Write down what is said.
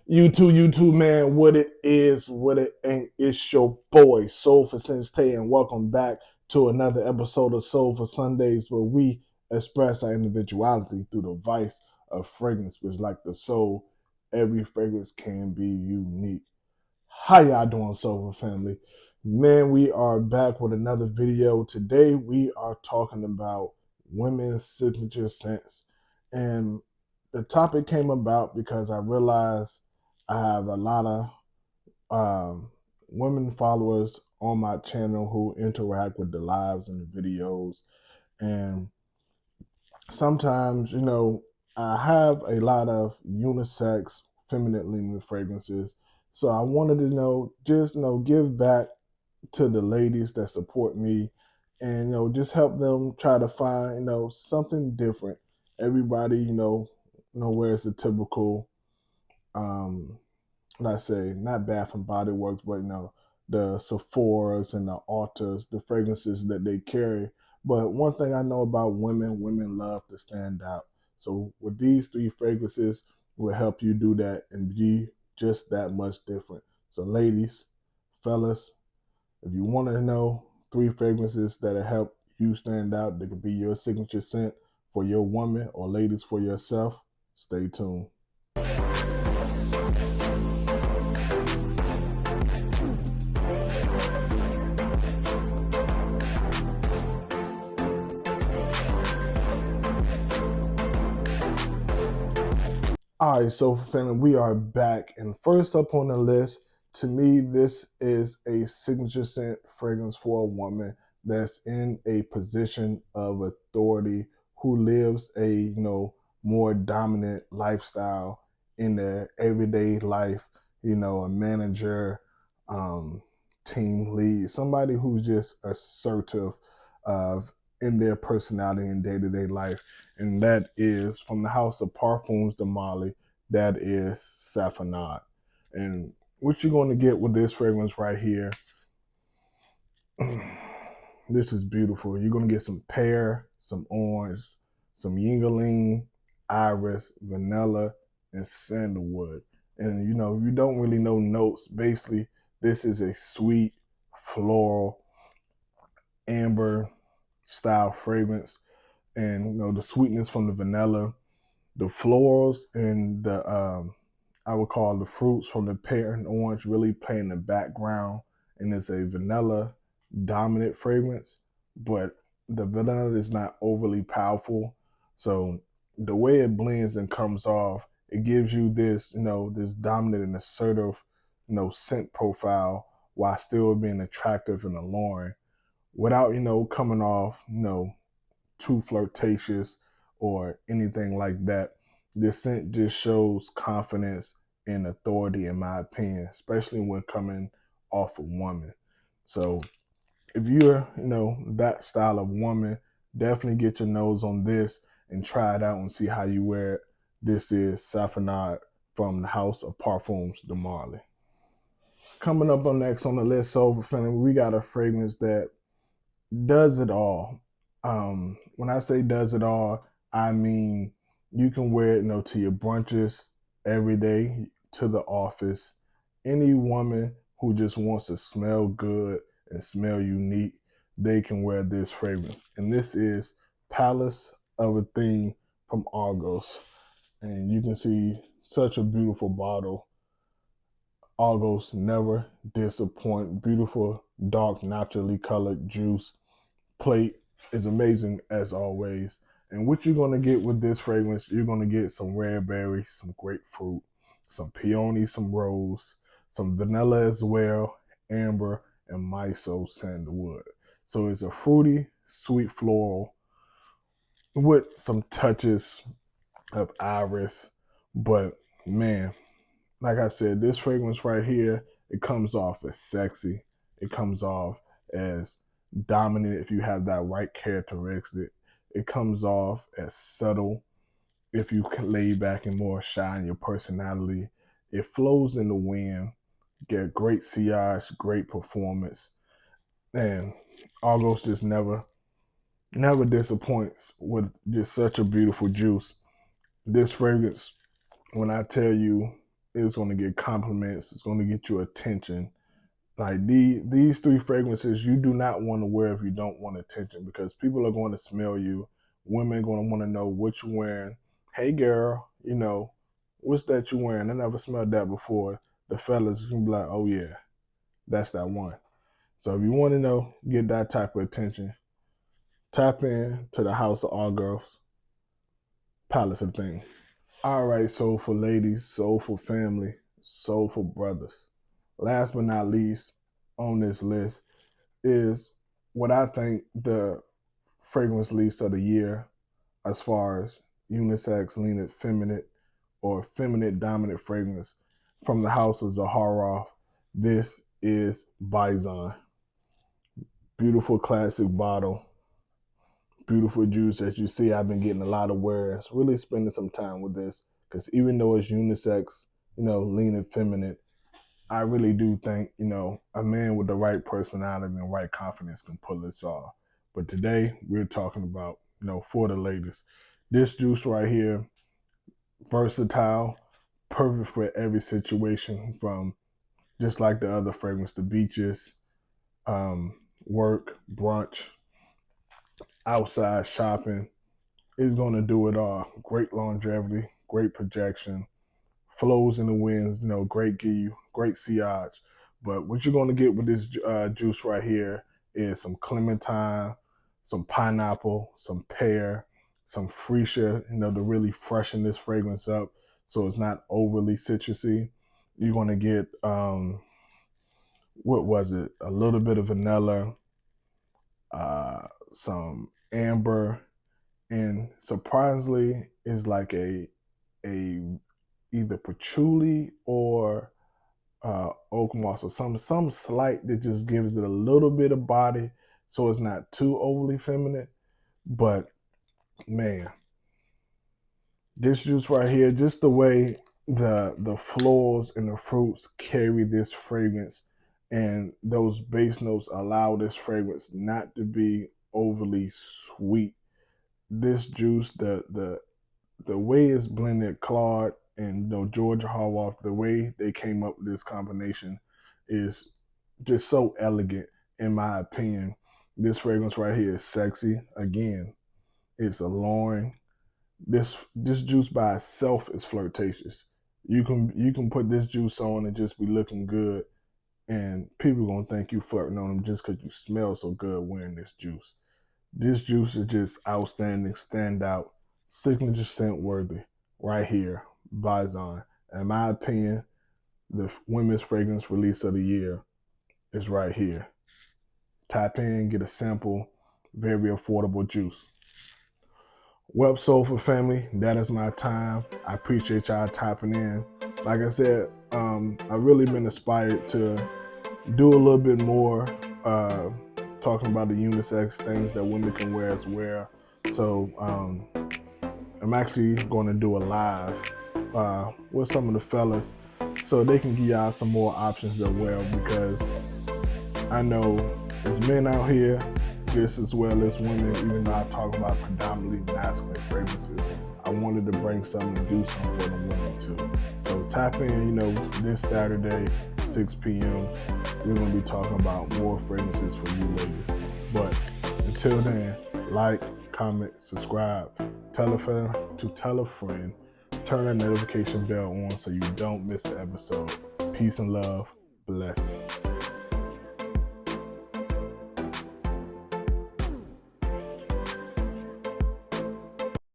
YouTube, man, what it is, what it ain't. It's your boy, Soul for Sensei, and welcome back to another episode of Soul for Sundays, where we express our individuality through the vice of fragrance, which, like the soul, every fragrance can be unique. How y'all doing, Soul family? Man, we are back with another video. Today, we are talking about women's signature scents, and the topic came about because I realized I have a lot of women followers on my channel who interact with the lives and the videos. And sometimes, I have a lot of unisex, feminine leaning fragrances. So I wanted to give back to the ladies that support me and, just help them try to find, something different. Everybody, wears the typical um let's say not Bath and Body Works, but the Sephora's and the Ultas, the fragrances that they carry. But one thing I know about women, women love to stand out. So with these three fragrances, will help you do that and be just that much different. So ladies, fellas, if you want to know three fragrances that'll help you stand out, that could be your signature scent for your woman or ladies for yourself, stay tuned. All right, so family, we are back, and first up on the list, to me, this is a signature scent fragrance for a woman that's in a position of authority, who lives a more dominant lifestyle in their everyday life. A manager, um, team lead, somebody who's just assertive of in their personality and day to day life, and that is from the house of Parfums de Marley. That is Saffronade. And what you're going to get with this fragrance right here, this is beautiful. You're going to get some pear, some orange, some yingling, iris, vanilla, and sandalwood. And you don't really know notes. Basically, this is a sweet, floral, amber style fragrance, and the sweetness from the vanilla, the florals, and the I would call the fruits from the pear and orange really play in the background, and it's a vanilla dominant fragrance, but the vanilla is not overly powerful. So the way it blends and comes off, it gives you this this dominant and assertive scent profile, while still being attractive and alluring, without coming off too flirtatious or anything like that. This scent just shows confidence and authority, in my opinion, especially when coming off a woman. So if you're, that style of woman, definitely get your nose on this and try it out and see how you wear it. This is Saffronade from the House of Parfums de Marley. Coming up on next on the list, so family, we got a fragrance that does it all. When I say does it all, I mean you can wear it, to your brunches every day, to the office. Any woman who just wants to smell good and smell unique, they can wear this fragrance. And this is Palace of a Theme from Argos. And you can see such a beautiful bottle. Argos never disappoint. Beautiful, dark, naturally colored juice plate is amazing as always. And what you're going to get with this fragrance, you're going to get some red berry, some grapefruit, some peony, some rose, some vanilla as well, amber, and miso sandalwood. So it's a fruity, sweet floral with some touches of iris. But man, like I said, this fragrance right here, it comes off as sexy. It comes off as dominant if you have that right characteristic. It comes off as subtle if you can lay back and more shine your personality. It flows in the wind, get great sillage, great performance. And Argos just never disappoints with just such a beautiful juice. This fragrance, when I tell you, It's going to get compliments. It's going to get you attention. Like these three fragrances, you do not want to wear if you don't want attention, because people are going to smell you. Women are going to want to know what you're wearing. Hey, girl, what's that you wearing? I never smelled that before. The fellas can be like, oh yeah, that's that one. So if you want to know, get that type of attention, tap in to the House of All Girls Palace of Thing. All right, soulful ladies, soulful family, soulful brothers. Last but not least on this list is what I think the fragrance least of the year as far as unisex, leaning feminine, or feminine dominant fragrance from the house of Zaharoff. This is Bison. Beautiful classic bottle. Beautiful juice. As you see, I've been getting a lot of wears, really spending some time with this, because even though it's unisex, leaning feminine, I really do think, a man with the right personality and right confidence can pull this off. But today we're talking about, for the ladies. This juice right here, versatile, perfect for every situation, from just like the other fragrance, the beaches, work, brunch, outside shopping. Is going to do it all. Great longevity, great projection, flows in the winds, great give, great sillage. But what you're going to get with this juice right here is some clementine, some pineapple, some pear, some freesia, to really freshen this fragrance up so it's not overly citrusy. You're going to get, what was it? A little bit of vanilla, some amber, and surprisingly, is like a either patchouli or oak moss, or some slight that just gives it a little bit of body, so it's not too overly feminine. But man, this juice right here, just the way the florals and the fruits carry this fragrance, and those base notes allow this fragrance not to be overly sweet. This juice, the way it's blended, Claude and Georgia Harwoff, the way they came up with this combination is just so elegant, in my opinion. This fragrance right here is sexy. Again, it's alluring. This juice by itself is flirtatious. You can put this juice on and just be looking good, and people are gonna think you flirting on them just because you smell so good wearing this juice. This juice is just outstanding, standout, signature scent worthy right here, Bison. In my opinion, the women's fragrance release of the year is right here. Tap in, get a sample, very affordable juice. Well, Soulful family, that is my time. I appreciate y'all tapping in. Like I said, I've really been inspired to do a little bit more talking about the unisex things that women can wear as well. So I'm actually going to do a live with some of the fellas so they can give y'all some more options as well, because I know there's men out here just as well as women. Even though I talk about predominantly masculine fragrances, I wanted to bring something and do something for the women too. So tap in, this Saturday, 6 p.m. We're going to be talking about more fragrances for you ladies. But until then, like, comment, subscribe, tell a friend to tell a friend, turn that notification bell on so you don't miss an episode. Peace and love. Blessings.